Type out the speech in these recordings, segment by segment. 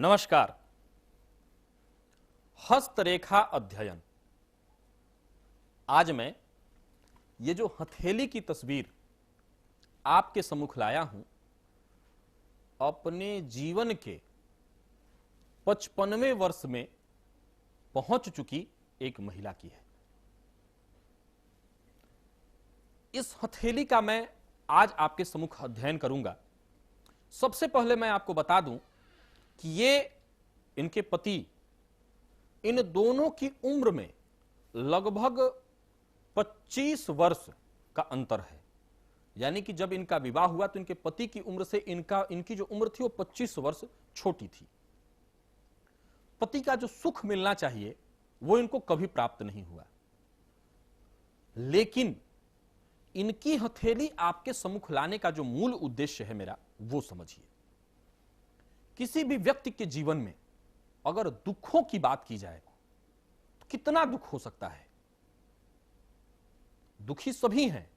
नमस्कार। हस्तरेखा अध्ययन। आज मैं ये जो हथेली की तस्वीर आपके सम्मुख लाया हूं, अपने जीवन के 55वें वर्ष में पहुंच चुकी एक महिला की है। इस हथेली का मैं आज आपके सम्मुख अध्ययन करूंगा। सबसे पहले मैं आपको बता दूं कि ये इनके पति, इन दोनों की उम्र में लगभग 25 वर्ष का अंतर है। यानी कि जब इनका विवाह हुआ तो इनके पति की उम्र से इनकी जो उम्र थी वो 25 वर्ष छोटी थी। पति का जो सुख मिलना चाहिए वो इनको कभी प्राप्त नहीं हुआ। लेकिन इनकी हथेली आपके सम्मुख लाने का जो मूल उद्देश्य है मेरा, वो समझिए। किसी भी व्यक्ति के जीवन में अगर दुखों की बात की जाए तो कितना दुख हो सकता है। दुखी सभी हैं।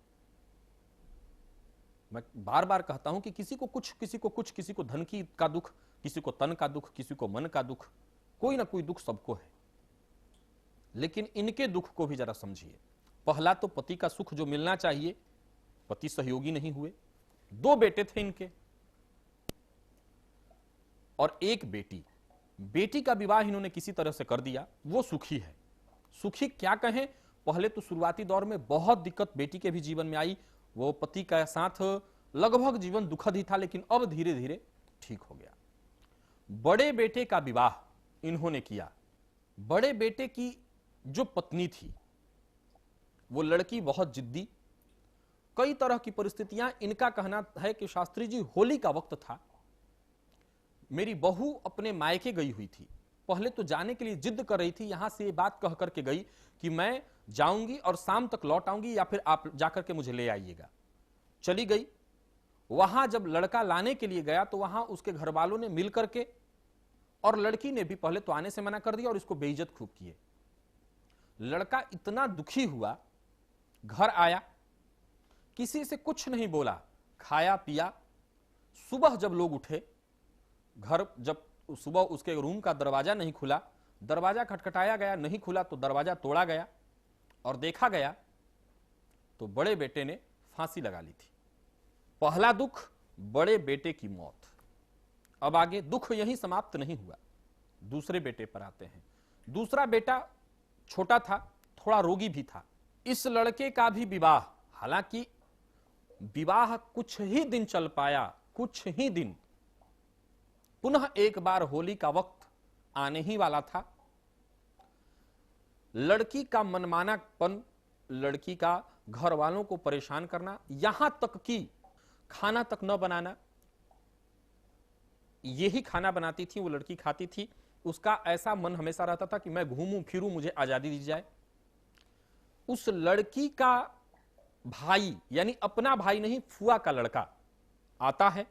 मैं बार बार कहता हूं कि किसी को कुछ, किसी को धन की का दुख, किसी को तन का दुख, किसी को मन का दुख, कोई ना कोई दुख सबको है। लेकिन इनके दुख को भी जरा समझिए। पहला तो पति का सुख जो मिलना चाहिए, पति सहयोगी नहीं हुए। 2 बेटे थे इनके और 1 बेटी। बेटी का विवाह इन्होंने किसी तरह से कर दिया, वो सुखी है। सुखी क्या कहें, पहले तो शुरुआती दौर में बहुत दिक्कत बेटी के भी जीवन में आई। वो पति का साथ लगभग जीवन दुखद ही था, लेकिन अब धीरे धीरे ठीक हो गया। बड़े बेटे का विवाह इन्होंने किया। बड़े बेटे की जो पत्नी थी वो लड़की बहुत जिद्दी। कई तरह की परिस्थितियां, इनका कहना है कि शास्त्री जी होली का वक्त था, मेरी बहू अपने मायके गई हुई थी। पहले तो जाने के लिए जिद कर रही थी, यहां से ये बात कह करके गई कि मैं जाऊंगी और शाम तक लौट आऊंगी या फिर आप जाकर के मुझे ले आइएगा। चली गई। वहां जब लड़का लाने के लिए गया तो वहां उसके घर वालों ने मिल करके और लड़की ने भी पहले तो आने से मना कर दिया और इसको बेइज्जत खूब किए। लड़का इतना दुखी हुआ, घर आया, किसी से कुछ नहीं बोला, खाया पिया। सुबह जब लोग उठे, घर जब सुबह उसके रूम का दरवाजा नहीं खुला, दरवाजा खटखटाया गया, नहीं खुला तो दरवाजा तोड़ा गया और देखा गया तो बड़े बेटे ने फांसी लगा ली थी। पहला दुख बड़े बेटे की मौत। अब आगे दुख यहीं समाप्त नहीं हुआ, दूसरे बेटे पर आते हैं। दूसरा बेटा छोटा था, थोड़ा रोगी भी था। इस लड़के का भी विवाह, हालांकि विवाह कुछ ही दिन चल पाया, कुछ ही दिन। पुनः एक बार होली का वक्त आने ही वाला था। लड़की का मनमानापन, लड़की का घर वालों को परेशान करना, यहां तक कि खाना तक न बनाना। यही खाना बनाती थी वो लड़की, खाती थी। उसका ऐसा मन हमेशा रहता था कि मैं घूमूं फिरूं, मुझे आजादी दी जाए। उस लड़की का भाई, यानी अपना भाई नहीं, फुआ का लड़का आता है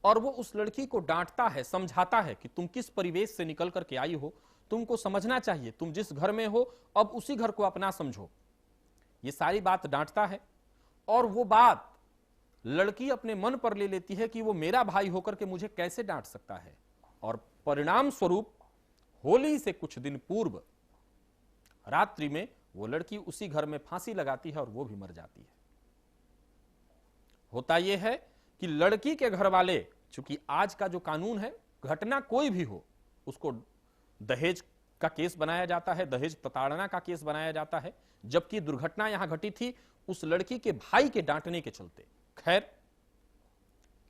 और वो उस लड़की को डांटता है, समझाता है कि तुम किस परिवेश से निकल करके आई हो, तुमको समझना चाहिए, तुम जिस घर में हो अब उसी घर को अपना समझो। ये सारी बात डांटता है और वो बात लड़की अपने मन पर ले लेती है कि वो मेरा भाई होकर के मुझे कैसे डांट सकता है। और परिणाम स्वरूप होली से कुछ दिन पूर्व रात्रि में वो लड़की उसी घर में फांसी लगाती है और वो भी मर जाती है। होता यह है कि लड़की के घर वाले, चूंकि आज का जो कानून है, घटना कोई भी हो उसको दहेज का केस बनाया जाता है, दहेज प्रताड़ना का केस बनाया जाता है। जबकि दुर्घटना यहां घटी थी उस लड़की के भाई के डांटने के चलते। खैर,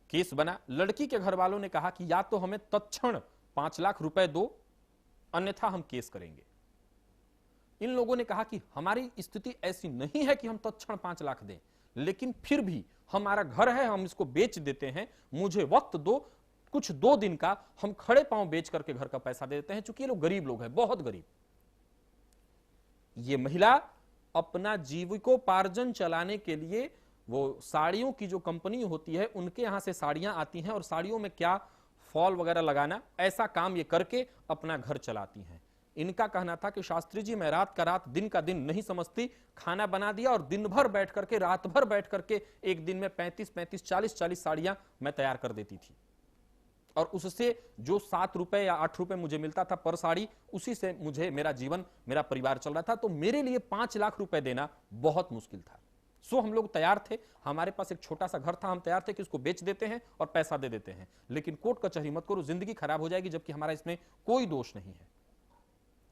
केस बना। लड़की के घर वालों ने कहा कि या तो हमें तत्क्षण 5 लाख रुपए दो, अन्यथा हम केस करेंगे। इन लोगों ने कहा कि हमारी स्थिति ऐसी नहीं है कि हम तत्क्षण 5 लाख दें, लेकिन फिर भी हमारा घर है, हम इसको बेच देते हैं, मुझे वक्त दो, कुछ 2 दिन का, हम खड़े पांव बेच करके घर का पैसा दे देते हैं। चूंकि ये लोग गरीब लोग हैं, बहुत गरीब। ये महिला अपना जीविकोपार्जन चलाने के लिए वो साड़ियों की जो कंपनी होती है उनके यहां से साड़ियां आती हैं और साड़ियों में क्या फॉल वगैरह लगाना, ऐसा काम ये करके अपना घर चलाती हैं। इनका कहना था कि शास्त्री जी, मैं रात का रात, दिन का दिन नहीं समझती, खाना बना दिया और दिन भर बैठ करके, रात भर बैठ करके एक दिन में 35-40 साड़ियां मैं तैयार कर देती थी। और उससे जो 7 रुपए या 8 रुपए मुझे मिलता था पर साड़ी, उसी से मुझे मेरा जीवन, मेरा परिवार चल रहा था। तो मेरे लिए 5 लाख रुपए देना बहुत मुश्किल था। सो हम लोग तैयार थे, हमारे पास एक छोटा सा घर था, हम तैयार थे कि उसको बेच देते हैं और पैसा दे देते हैं, लेकिन कोर्ट कचहरी मत करो, जिंदगी खराब हो जाएगी, जबकि हमारा इसमें कोई दोष नहीं है।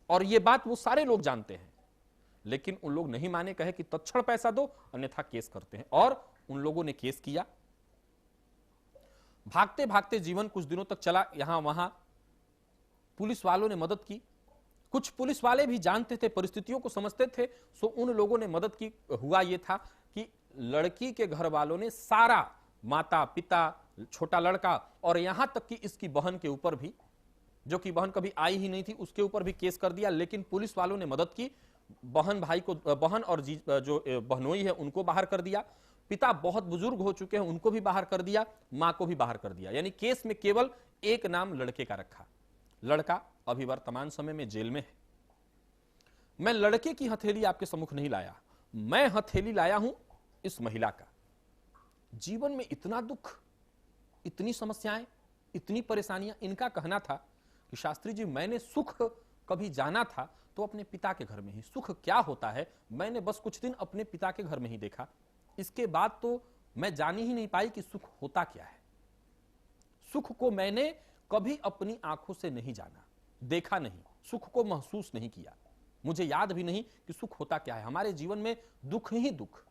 और ये बात वो सारे लोग जानते हैं, लेकिन उन लोग नहीं माने, कहे कि तत्क्षण पैसा दो अन्यथा केस करते हैं। और उन लोगों ने केस किया। भागते भागते जीवन कुछ दिनों तक चला, यहां वहां पुलिस वालों ने मदद की। कुछ पुलिस वाले भी जानते थे, परिस्थितियों को समझते थे, सो उन लोगों ने मदद की। हुआ यह था कि लड़की के घर वालों ने सारा, माता पिता, छोटा लड़का और यहां तक कि इसकी बहन के ऊपर भी, जो कि बहन कभी आई ही नहीं थी, उसके ऊपर भी केस कर दिया। लेकिन पुलिस वालों ने मदद की, बहन भाई को, बहन और जो बहनोई है उनको बाहर कर दिया। पिता बहुत बुजुर्ग हो चुके हैं, उनको भी बाहर कर दिया, मां को भी बाहर कर दिया। यानी केस में केवल एक नाम लड़के का रखा। लड़का अभी वर्तमान समय में जेल में है। मैं लड़के की हथेली आपके सम्मुख नहीं लाया, मैं हथेली लाया हूं इस महिला का। जीवन में इतना दुख, इतनी समस्याएं, इतनी परेशानियां। इनका कहना था कि शास्त्री जी, मैंने सुख कभी जाना था तो अपने पिता के घर में ही। सुख क्या होता है मैंने बस कुछ दिन अपने पिता के घर में ही देखा, इसके बाद तो मैं जान ही नहीं पाई कि सुख होता क्या है। सुख को मैंने कभी अपनी आंखों से नहीं जाना, देखा नहीं, सुख को महसूस नहीं किया। मुझे याद भी नहीं कि सुख होता क्या है। हमारे जीवन में दुख ही दुख।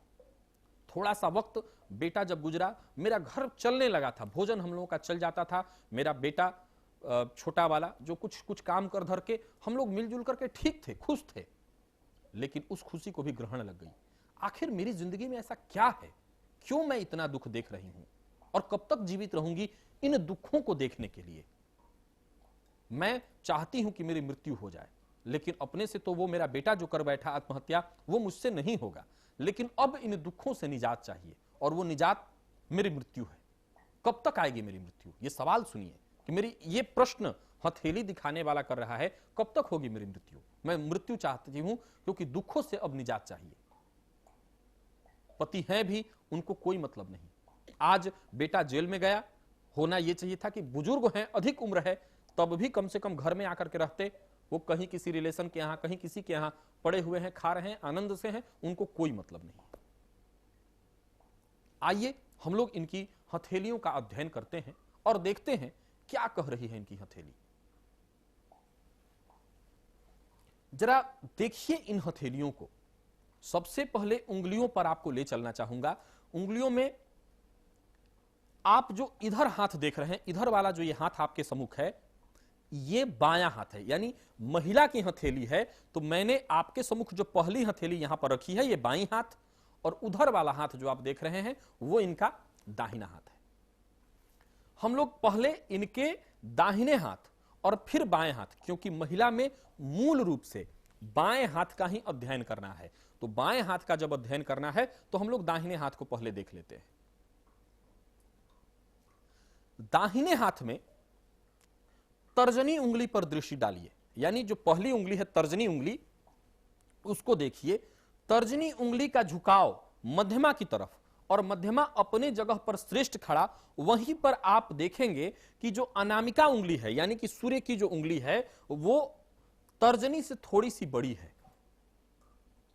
थोड़ा सा वक्त बेटा जब गुजरा, मेरा घर चलने लगा था, भोजन हम लोगों का चल जाता था। मेरा बेटा छोटा वाला, जो कुछ कुछ काम कर धर के हम लोग मिलजुल करके ठीक थे, खुश थे, लेकिन उस खुशी को भी ग्रहण लग गई। आखिर मेरी जिंदगी में ऐसा क्या है, क्यों मैं इतना दुख देख रही हूं और कब तक जीवित रहूंगी इन दुखों को देखने के लिए। मैं चाहती हूं कि मेरी मृत्यु हो जाए, लेकिन अपने से तो वो मेरा बेटा जो कर बैठा आत्महत्या, वो मुझसे नहीं होगा। लेकिन अब इन दुखों से निजात चाहिए, और वो निजात मेरी मृत्यु है। कब तक आएगी मेरी मृत्यु? ये सवाल सुनिए कि मेरी ये प्रश्न हथेली दिखाने वाला कर रहा है, कब तक होगी मेरी मृत्यु? मैं मृत्यु चाहती हूं क्योंकि दुखों से अब निजात चाहिए। पति हैं भी, उनको कोई मतलब नहीं। आज बेटा जेल में गया, होना यह चाहिए था कि बुजुर्ग हैं, अधिक उम्र है, तब भी कम से कम घर में आकर के रहते। वो कहीं किसी रिलेशन के यहां, कहीं किसी के यहां पड़े हुए हैं, खा रहे हैं, आनंद से हैं, उनको कोई मतलब नहीं। आइए हम लोग इनकी हथेलियों का अध्ययन करते हैं और देखते हैं क्या कह रही है इनकी हथेली। जरा देखिए इन हथेलियों को। सबसे पहले उंगलियों पर आपको ले चलना चाहूंगा। उंगलियों में आप जो इधर हाथ देख रहे हैं, इधर वाला जो ये हाथ आपके सम्मुख है, ये बायां हाथ है, यानी महिला की हथेली है। तो मैंने आपके सम्मुख जो पहली हथेली यहां पर रखी है, ये बाईं हाथ, और उधर वाला हाथ जो आप देख रहे हैं वो इनका दाहिना हाथ है। हम लोग पहले इनके दाहिने हाथ और फिर बाएं हाथ, क्योंकि महिला में मूल रूप से बाएं हाथ का ही अध्ययन करना है, तो बाएं हाथ का जब अध्ययन करना है तो हम लोग दाहिने हाथ को पहले देख लेते हैं। दाहिने हाथ में तर्जनी उंगली पर दृष्टि डालिए, यानी जो पहली उंगली है तर्जनी उंगली, उसको देखिए। तर्जनी उंगली का झुकाव मध्यमा की तरफ, और मध्यमा अपने जगह पर श्रेष्ठ खड़ा। वहीं पर आप देखेंगे कि जो अनामिका उंगली है, यानी कि सूर्य की जो उंगली है, वो तर्जनी से थोड़ी सी बड़ी है।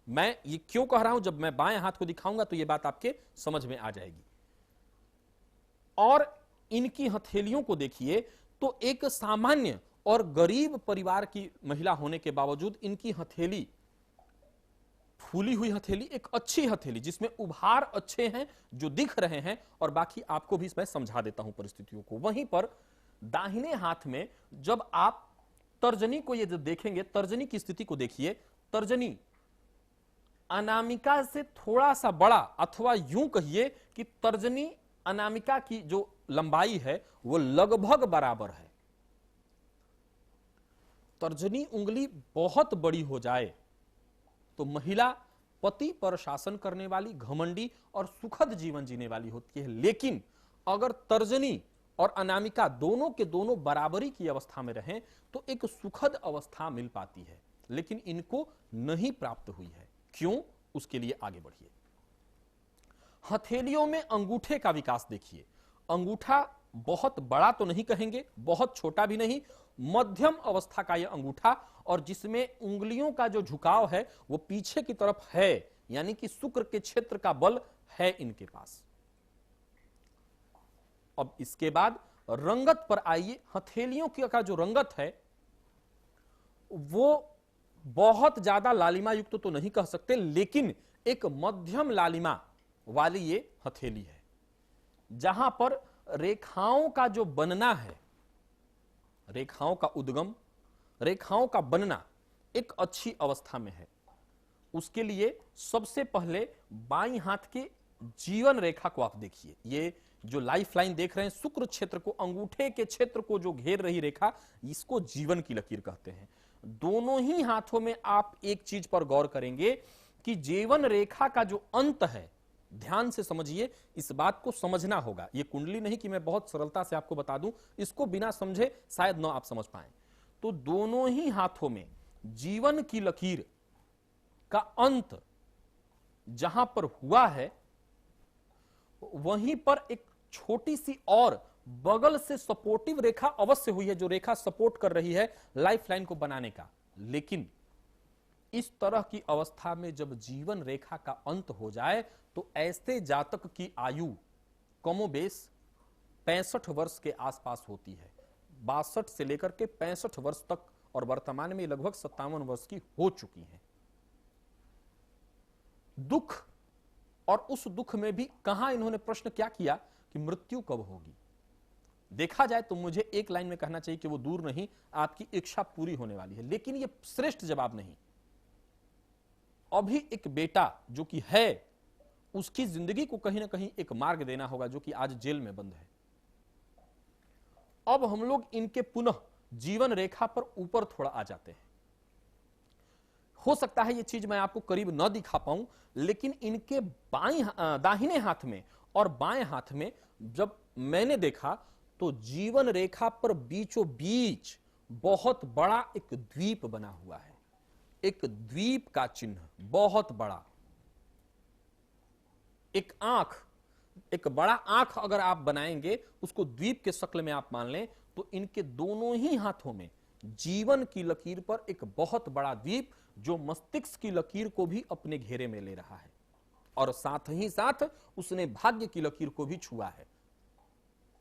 मैं ये क्यों कह रहा हूं, जब मैं बाएं हाथ को दिखाऊंगा तो ये बात आपके समझ में आ जाएगी। और इनकी हथेलियों को देखिए तो एक सामान्य और गरीब परिवार की महिला होने के बावजूद इनकी हथेली, फूली हुई हथेली, एक अच्छी हथेली जिसमें उभार अच्छे हैं जो दिख रहे हैं, और बाकी आपको भी मैं समझा देता हूं परिस्थितियों को। वहीं पर दाहिने हाथ में जब आप तर्जनी को ये जब देखेंगे, तर्जनी की स्थिति को देखिए। तर्जनी अनामिका से थोड़ा सा बड़ा, अथवा यूं कहिए कि तर्जनी अनामिका की जो लंबाई है वो लगभग बराबर है। तर्जनी उंगली बहुत बड़ी हो जाए तो महिला पति पर शासन करने वाली, घमंडी और सुखद जीवन जीने वाली होती है। लेकिन अगर तर्जनी और अनामिका दोनों के दोनों बराबरी की अवस्था में रहें तो एक सुखद अवस्था मिल पाती है, लेकिन इनको नहीं प्राप्त हुई है। क्यों? उसके लिए आगे बढ़िए। हथेलियों में अंगूठे का विकास देखिए। अंगूठा बहुत बड़ा तो नहीं कहेंगे, बहुत छोटा भी नहीं, मध्यम अवस्था का यह अंगूठा, और जिसमें उंगलियों का जो झुकाव है वो पीछे की तरफ है, यानी कि शुक्र के क्षेत्र का बल है इनके पास। अब इसके बाद रंगत पर आइए। हथेलियों का जो रंगत है वो बहुत ज्यादा लालिमा युक्त तो नहीं कह सकते, लेकिन एक मध्यम लालिमा वाली ये हथेली है, जहां पर रेखाओं का जो बनना है, रेखाओं का उद्गम, रेखाओं का बनना एक अच्छी अवस्था में है। उसके लिए सबसे पहले बाईं हाथ के जीवन रेखा को आप देखिए। ये जो लाइफ लाइन देख रहे हैं, शुक्र क्षेत्र को, अंगूठे के क्षेत्र को जो घेर रही रेखा, इसको जीवन की लकीर कहते हैं। दोनों ही हाथों में आप एक चीज पर गौर करेंगे कि जीवन रेखा का जो अंत है, ध्यान से समझिए, इस बात को समझना होगा। यह कुंडली नहीं कि मैं बहुत सरलता से आपको बता दूं, इसको बिना समझे शायद न आप समझ पाए। तो दोनों ही हाथों में जीवन की लकीर का अंत जहां पर हुआ है, वहीं पर एक छोटी सी और बगल से सपोर्टिव रेखा अवश्य हुई है, जो रेखा सपोर्ट कर रही है लाइफ लाइन को बनाने का। लेकिन इस तरह की अवस्था में जब जीवन रेखा का अंत हो जाए तो ऐसे जातक की आयु कमोबेश 65 वर्ष के आसपास होती है। 62 से लेकर के 65 वर्ष तक, और वर्तमान में लगभग 57 वर्ष की हो चुकी हैं। दुख, और उस दुख में भी कहां इन्होंने प्रश्न क्या किया कि मृत्यु कब होगी। देखा जाए तो मुझे एक लाइन में कहना चाहिए कि वो दूर नहीं, आपकी इच्छा पूरी होने वाली है, लेकिन ये श्रेष्ठ जवाब नहीं। अभी एक बेटा जो कि है, उसकी जिंदगी को कहीं ना कहीं एक मार्ग देना होगा, जो कि आज जेल में बंद है। अब हम लोग इनके पुनः जीवन रेखा पर ऊपर थोड़ा आ जाते हैं। हो सकता है ये चीज मैं आपको करीब न दिखा पाऊं, लेकिन इनके दाहिने हाथ में और बाएं हाथ में जब मैंने देखा तो जीवन रेखा पर बीचों बीच बहुत बड़ा एक द्वीप बना हुआ है। एक द्वीप का चिन्ह, बहुत बड़ा एक आंख, एक बड़ा आंख अगर आप बनाएंगे, उसको द्वीप के शक्ल में आप मान लें, तो इनके दोनों ही हाथों में जीवन की लकीर पर एक बहुत बड़ा द्वीप, जो मस्तिष्क की लकीर को भी अपने घेरे में ले रहा है, और साथ ही साथ उसने भाग्य की लकीर को भी छुआ है।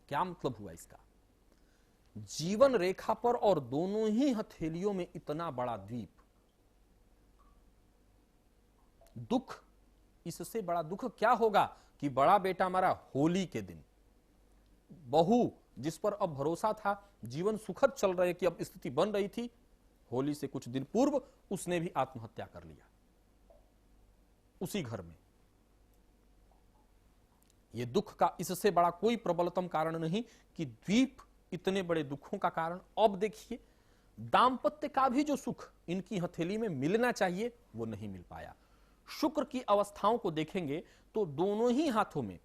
क्या मतलब हुआ इसका? जीवन रेखा पर और दोनों ही हथेलियों में इतना बड़ा द्वीप। दुख, इससे बड़ा दुख क्या होगा कि बड़ा बेटा हमारा होली के दिन, बहू जिस पर अब भरोसा था, जीवन सुखद चल रहे कि अब स्थिति बन रही थी, होली से कुछ दिन पूर्व उसने भी आत्महत्या कर लिया उसी घर में। यह दुख का इससे बड़ा कोई प्रबलतम कारण नहीं कि द्वीप इतने बड़े दुखों का कारण। अब देखिए, दाम्पत्य का भी जो सुख इनकी हथेली में मिलना चाहिए वो नहीं मिल पाया। शुक्र की अवस्थाओं को देखेंगे तो दोनों ही हाथों में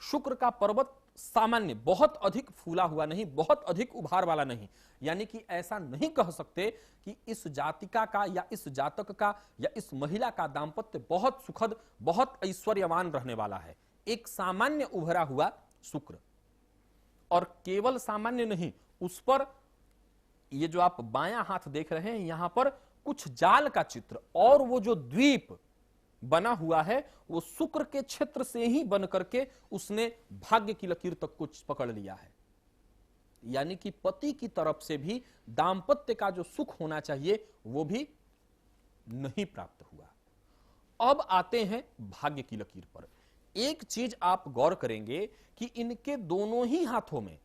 शुक्र का पर्वत सामान्य, बहुत अधिक फूला हुआ नहीं, बहुत अधिक उभार वाला नहीं, यानी कि ऐसा नहीं कह सकते कि इस जातिका का या इस जातक का या इस महिला का दाम्पत्य बहुत सुखद, बहुत ऐश्वर्यवान रहने वाला है। एक सामान्य उभरा हुआ शुक्र, और केवल सामान्य नहीं, उस पर ये जो आप बायां हाथ देख रहे हैं, यहां पर कुछ जाल का चित्र, और वो जो द्वीप बना हुआ है वो शुक्र के क्षेत्र से ही बन करके उसने भाग्य की लकीर तक कुछ पकड़ लिया है। यानी कि पति की तरफ से भी दाम्पत्य का जो सुख होना चाहिए वो भी नहीं प्राप्त हुआ। अब आते हैं भाग्य की लकीर पर। एक चीज आप गौर करेंगे कि इनके दोनों ही हाथों में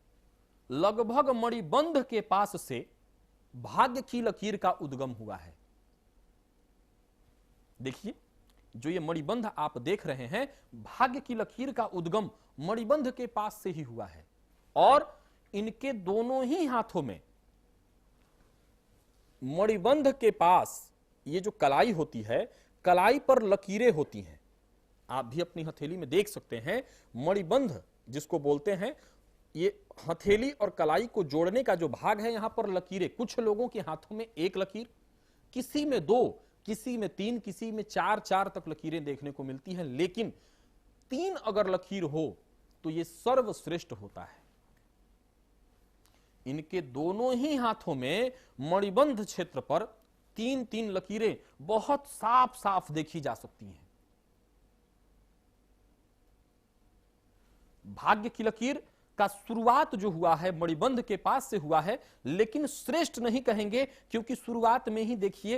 लगभग मणिबंध के पास से भाग्य की लकीर का उद्गम हुआ है। देखिए, जो ये मणिबंध आप देख रहे हैं, भाग्य की लकीर का उद्गम मणिबंध के पास से ही हुआ है, और इनके दोनों ही हाथों में मणिबंध के पास ये जो कलाई होती है, कलाई पर लकीरें होती हैं। आप भी अपनी हथेली में देख सकते हैं, मणिबंध जिसको बोलते हैं, ये हथेली और कलाई को जोड़ने का जो भाग है, यहां पर लकीरें। कुछ लोगों के हाथों में एक लकीर, किसी में दो, किसी में तीन, किसी में चार तक लकीरें देखने को मिलती हैं, लेकिन 3 अगर लकीर हो तो यह सर्वश्रेष्ठ होता है। इनके दोनों ही हाथों में मणिबंध क्षेत्र पर 3-3 लकीरें बहुत साफ साफ देखी जा सकती हैं। भाग्य की लकीर का शुरुआत जो हुआ है मणिबंध के पास से हुआ है, लेकिन श्रेष्ठ नहीं कहेंगे क्योंकि शुरुआत में ही देखिए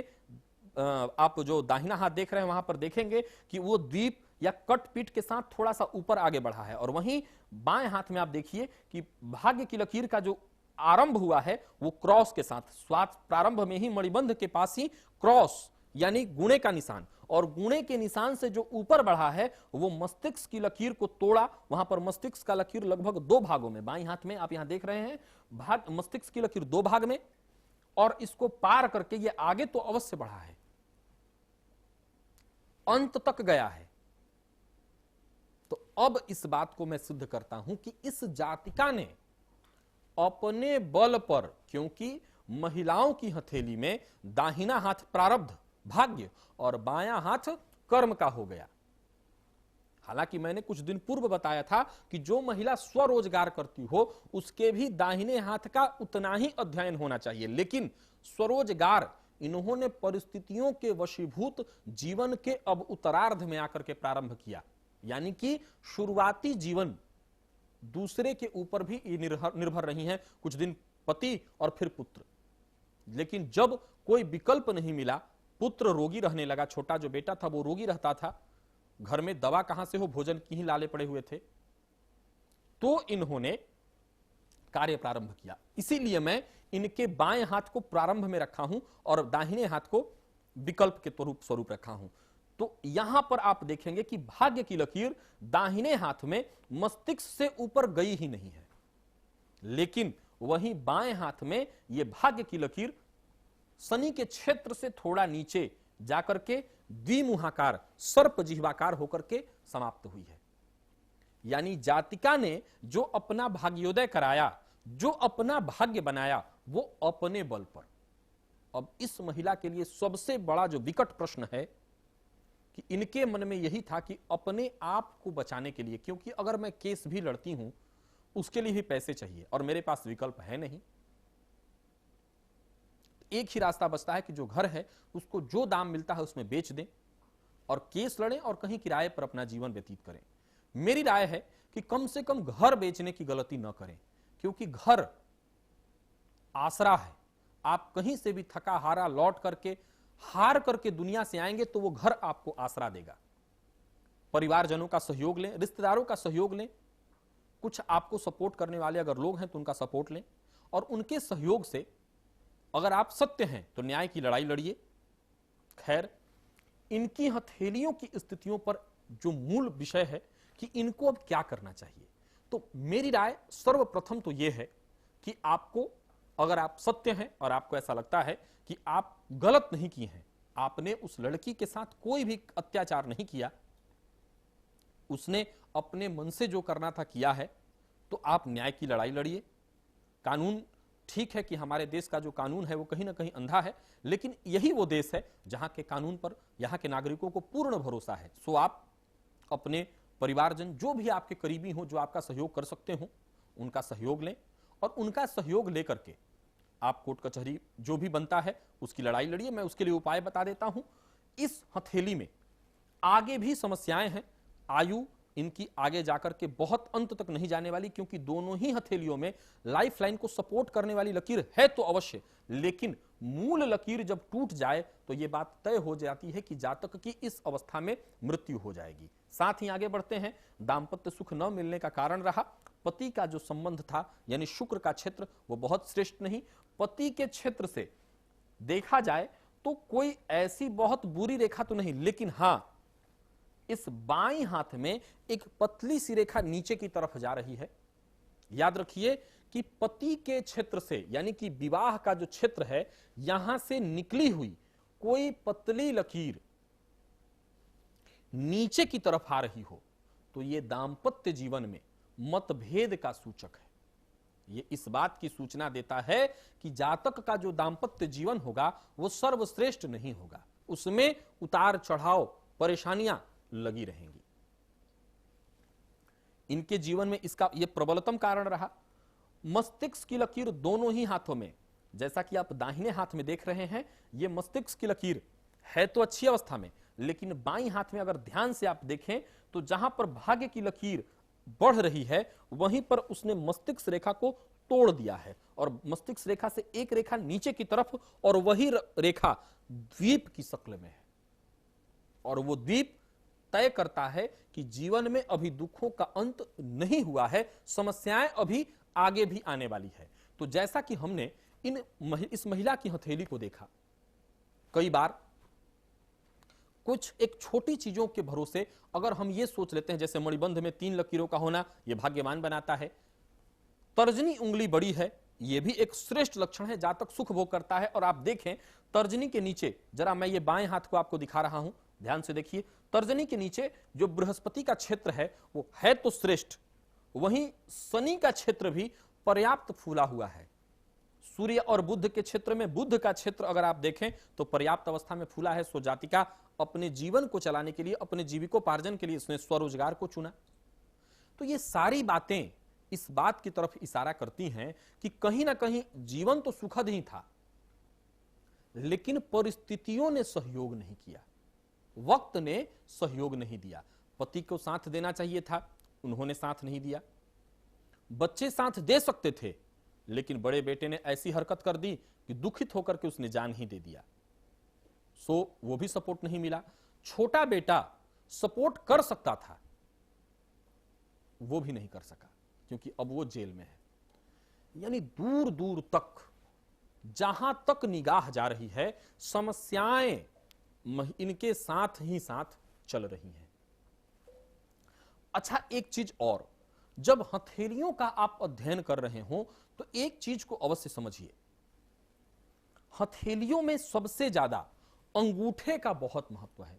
आप जो दाहिना हाथ देख रहे हैं वहां पर देखेंगे कि वो द्वीप या कटपीठ के साथ थोड़ा सा ऊपर आगे बढ़ा है, और वहीं बाएं हाथ में आप देखिए कि भाग्य की लकीर का जो आरंभ हुआ है वो क्रॉस के साथ, स्वात प्रारंभ में ही मणिबंध के पास ही क्रॉस यानी गुणे का निशान, और गुणे के निशान से जो ऊपर बढ़ा है वो मस्तिष्क की लकीर को तोड़ा। वहां पर मस्तिष्क का लकीर लगभग 2 भागों में, बाईं हाथ में आप यहां देख रहे हैं मस्तिष्क की लकीर 2 भाग में, और इसको पार करके ये आगे तो अवश्य बढ़ा है, अंत तक गया है। तो अब इस बात को मैं सिद्ध करता हूं कि इस जातिका ने अपने बल पर, क्योंकि महिलाओं की हथेली में दाहिना हाथ प्रारब्ध भाग्य और बायां हाथ कर्म का हो गया। हालांकि मैंने कुछ दिन पूर्व बताया था कि जो महिला स्वरोजगार करती हो उसके भी दाहिने हाथ का उतना ही अध्ययन होना चाहिए, लेकिन स्वरोजगार इन्होंने परिस्थितियों के वशीभूत जीवन के अब उत्तरार्ध में आकर के प्रारंभ किया, यानी कि शुरुआती जीवन दूसरे के ऊपर भी निर्भर रही हैं, कुछ दिन पति और फिर पुत्र। लेकिन जब कोई विकल्प नहीं मिला, पुत्र रोगी रहने लगा, छोटा जो बेटा था वो रोगी रहता था, घर में दवा कहां से हो, भोजन की ही लाले पड़े हुए थे, तो इन्होंने कार्य प्रारंभ किया। इसीलिए मैं इनके बाएं हाथ को प्रारंभ में रखा हूं और दाहिने हाथ को विकल्प के स्वरूप रखा हूं। तो यहां पर आप देखेंगे कि भाग्य की लकीर दाहिने हाथ में मस्तिष्क से ऊपर गई ही नहीं है, लेकिन वहीं बाएं हाथ में यह भाग्य की लकीर शनि के क्षेत्र से थोड़ा नीचे जाकर के द्विमुहाकार सर्प जिह्वाकार होकर के समाप्त हुई है। यानी जातिका ने जो अपना भाग्योदय कराया, जो अपना भाग्य बनाया, वो अपने बल पर। अब इस महिला के लिए सबसे बड़ा जो विकट प्रश्न है कि इनके मन में यही था कि अपने आप को बचाने के लिए, क्योंकि अगर मैं केस भी लड़ती हूं उसके लिए भी पैसे चाहिए और मेरे पास विकल्प है नहीं, एक ही रास्ता बचता है कि जो घर है उसको जो दाम मिलता है उसमें बेच दें और केस लड़ें और कहीं किराए पर अपना जीवन व्यतीत करें। मेरी राय है कि कम से कम घर बेचने की गलती न करें, क्योंकि घर आसरा है। आप कहीं से भी थका हारा लौट करके हार करके दुनिया से आएंगे तो वो घर आपको आसरा देगा। परिवारजनों का सहयोग लें, रिश्तेदारों का सहयोग लें, कुछ आपको सपोर्ट करने वाले अगर लोग हैं तो उनका सपोर्ट लें, और उनके सहयोग से अगर आप सत्य हैं तो न्याय की लड़ाई लड़िए। खैर, इनकी हथेलियों की स्थितियों पर जो मूल विषय है कि इनको अब क्या करना चाहिए, तो मेरी राय सर्वप्रथम तो यह है कि आपको, अगर आप सत्य हैं और आपको ऐसा लगता है कि आप गलत नहीं किए हैं, आपने उस लड़की के साथ कोई भी अत्याचार नहीं किया, उसने अपने मन से जो करना था किया है, तो आप न्याय की लड़ाई लड़िए। कानून, ठीक है कि हमारे देश का जो कानून है वो कहीं ना कहीं अंधा है, लेकिन यही वो देश है जहां के कानून पर यहां के नागरिकों को पूर्ण भरोसा है। सो आप अपने परिवारजन, जो भी आपके करीबी हो, जो आपका सहयोग कर सकते हो, उनका सहयोग लें, और उनका सहयोग लेकर के आप कोर्ट कचहरी जो भी बनता है उसकी लड़ाई लड़िए। मैं उसके लिए उपाय बता देता हूं। इस हथेली में आगे भी समस्याएं हैं, आयु इनकी आगे जाकर के बहुत अंत तक नहीं जाने वाली, क्योंकि दोनों ही हथेलियों में लाइफ लाइन को सपोर्ट करने वाली लकीर है तो अवश्य, लेकिन मूल लकीर जब टूट जाए तो यह बात तय हो जाती है कि जातक की इस अवस्था में मृत्यु हो जाएगी। साथ ही आगे बढ़ते हैं। दाम्पत्य सुख न मिलने का कारण रहा पति का जो संबंध था, यानी शुक्र का क्षेत्र, वो बहुत श्रेष्ठ नहीं। पति के क्षेत्र से देखा जाए तो कोई ऐसी बहुत बुरी रेखा तो नहीं, लेकिन हां, इस बाईं हाथ में एक पतली सी रेखा नीचे की तरफ जा रही है। याद रखिए कि पति के क्षेत्र से, यानी कि विवाह का जो क्षेत्र है, यहां से निकली हुई कोई पतली लकीर नीचे की तरफ आ रही हो तो यह दाम्पत्य जीवन में मतभेद का सूचक है। यह इस बात की सूचना देता है कि जातक का जो दाम्पत्य जीवन होगा वो सर्वश्रेष्ठ नहीं होगा, उसमें उतार चढ़ाव, परेशानियां लगी रहेंगी। इनके जीवन में इसका यह प्रबलतम कारण रहा। मस्तिष्क की लकीर दोनों ही हाथों में, जैसा कि आप दाहिने हाथ में देख रहे हैं, ये मस्तिष्क की लकीर है तो अच्छी अवस्था में, लेकिन बाईं हाथ में अगर ध्यान से आप देखें तो जहां पर भाग्य की लकीर बढ़ रही है वहीं पर उसने मस्तिष्क रेखा को तोड़ दिया है और मस्तिष्क रेखा से एक रेखा नीचे की तरफ और वही रेखा द्वीप की शक्ल में है और वो द्वीप तय करता है कि जीवन में अभी दुखों का अंत नहीं हुआ है, समस्याएं अभी आगे भी आने वाली है। तो जैसा कि हमने इस महिला की हथेली को देखा, कई बार कुछ एक छोटी चीजों के भरोसे अगर हम ये सोच लेते हैं, जैसे मणिबंध में 3 लकीरों का होना यह भाग्यवान बनाता है, तर्जनी उंगली बड़ी है, यह भी एक श्रेष्ठ लक्षण है, जातक सुख भोग करता है। और आप देखें तर्जनी के नीचे, जरा मैं ये बाएं हाथ को आपको दिखा रहा हूं, ध्यान से देखिए, तर्जनी के नीचे जो बृहस्पति का क्षेत्र है वो है तो श्रेष्ठ, वहीं शनि का क्षेत्र भी पर्याप्त फूला हुआ है। सूर्य और बुध के क्षेत्र में बुध का क्षेत्र अगर आप देखें तो पर्याप्त अवस्था में फूला है। सो जातिका अपने जीवन को चलाने के लिए, अपने जीविकोपार्जन के लिए उसने स्वरोजगार को चुना। तो ये सारी बातें इस बात की तरफ इशारा करती हैं कि कहीं ना कहीं जीवन तो सुखद ही था, लेकिन परिस्थितियों ने सहयोग नहीं किया, वक्त ने सहयोग नहीं दिया। पति को साथ देना चाहिए था, उन्होंने साथ नहीं दिया। बच्चे साथ दे सकते थे, लेकिन बड़े बेटे ने ऐसी हरकत कर दी कि दुखित होकर के उसने जान ही दे दिया। सो वो भी सपोर्ट नहीं मिला। छोटा बेटा सपोर्ट कर सकता था, वो भी नहीं कर सका, क्योंकि अब वो जेल में है। यानी दूर दूर तक जहां तक निगाह जा रही है, समस्याएं इनके साथ ही साथ चल रही हैं। अच्छा, एक चीज और, जब हथेलियों का आप अध्ययन कर रहे हो तो एक चीज को अवश्य समझिए, हथेलियों में सबसे ज्यादा अंगूठे का बहुत महत्व है।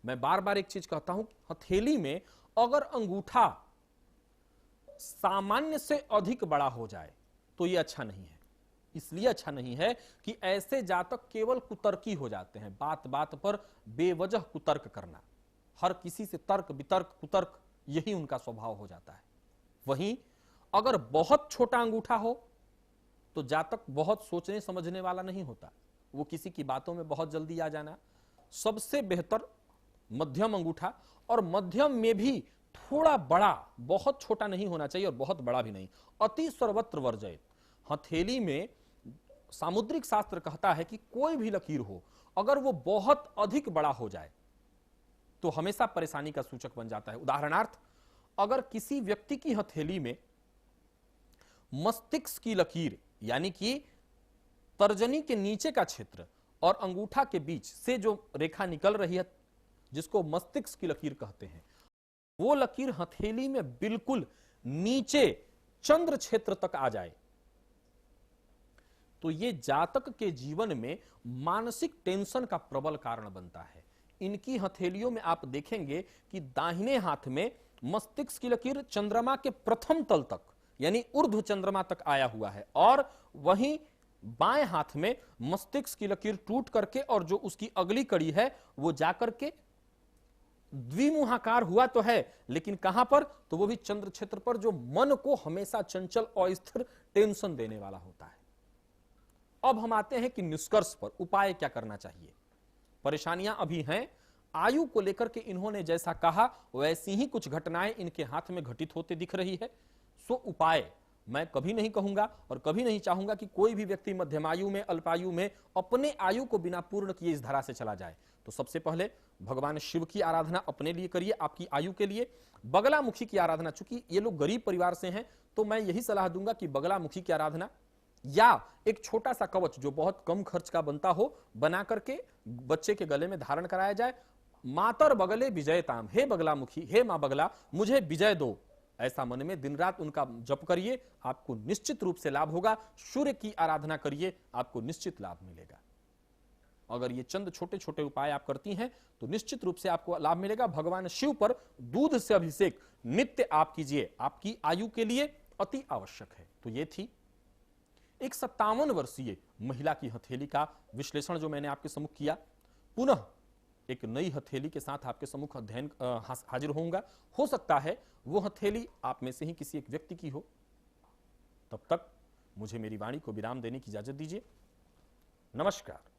मैं बार बार एक चीज कहता हूं, हथेली में अगर अंगूठा सामान्य से अधिक बड़ा हो जाए तो यह अच्छा नहीं है। इसलिए अच्छा नहीं है कि ऐसे जातक केवल कुतर्की हो जाते हैं, बात बात पर बेवजह कुतर्क करना, हर किसी से तर्क वितर्क कुतर्क, यही उनका स्वभाव हो जाता है। वहीं अगर बहुत छोटा अंगूठा हो तो जातक बहुत सोचने समझने वाला नहीं होता, वो किसी की बातों में बहुत जल्दी आ जाना। सबसे बेहतर मध्यम अंगूठा, और मध्यम में भी थोड़ा बड़ा, बहुत छोटा नहीं होना चाहिए और बहुत बड़ा भी नहीं, अति सर्वत्र वर्जयेत। हथेली में सामुद्रिक शास्त्र कहता है कि कोई भी लकीर हो, अगर वो बहुत अधिक बड़ा हो जाए तो हमेशा परेशानी का सूचक बन जाता है। उदाहरणार्थ, अगर किसी व्यक्ति की हथेली में मस्तिष्क की लकीर, यानी कि तर्जनी के नीचे का क्षेत्र और अंगूठा के बीच से जो रेखा निकल रही है, जिसको मस्तिष्क की लकीर कहते हैं, वो लकीर हथेली में बिल्कुल नीचे चंद्र क्षेत्र तक आ जाए तो ये जातक के जीवन में मानसिक टेंशन का प्रबल कारण बनता है। इनकी हथेलियों में आप देखेंगे कि दाहिने हाथ में मस्तिष्क की लकीर चंद्रमा के प्रथम तल तक, यानी ऊर्ध्व चंद्रमा तक आया हुआ है, और वहीं बाएं हाथ में मस्तिष्क की लकीर टूट करके और जो उसकी अगली कड़ी है वो जाकर के द्विमुहाकार हुआ तो है, लेकिन कहां पर, तो वो भी चंद्र क्षेत्र पर, जो मन को हमेशा चंचल अस्थिर टेंशन देने वाला होता है। अब हम आते हैं कि निष्कर्ष पर, उपाय क्या करना चाहिए। परेशानियां अभी हैं, आयु को लेकर के इन्होंने जैसा कहा वैसी ही कुछ घटनाएं इनके हाथ में घटित होते दिख रही है। सो उपाय मैं कभी नहीं कहूंगा और कभी नहीं चाहूंगा कि कोई भी व्यक्ति मध्यमायु में, अल्पायु में अपने आयु को बिना पूर्ण किए इस धारा से चला जाए। तो सबसे पहले भगवान शिव की आराधना अपने लिए करिए, आपकी आयु के लिए। बगलामुखी की आराधना, चूंकि ये लोग गरीब परिवार से हैं तो मैं यही सलाह दूंगा कि बगलामुखी की आराधना, या एक छोटा सा कवच जो बहुत कम खर्च का बनता हो, बना करके बच्चे के गले में धारण कराया जाए। मातर बगले विजयताम, हे बगलामुखी, हे मां बगला, मुझे विजय दो, ऐसा मन में दिन रात उनका जप करिए, आपको निश्चित रूप से लाभ होगा। सूर्य की आराधना करिए, आपको निश्चित लाभ मिलेगा। अगर ये चंद छोटे छोटे उपाय आप करती हैं तो निश्चित रूप से आपको लाभ मिलेगा। भगवान शिव पर दूध से अभिषेक नित्य आप कीजिए, आपकी आयु के लिए अति आवश्यक है। तो ये थी एक 57 वर्षीय महिला की हथेली का विश्लेषण जो मैंने आपके सम्मुख किया। पुनः एक नई हथेली के साथ आपके सम्मुख अध्ययन हाजिर होऊंगा। हो सकता है वो हथेली आप में से ही किसी एक व्यक्ति की हो। तब तक मुझे मेरी वाणी को विराम देने की इजाजत दीजिए। नमस्कार।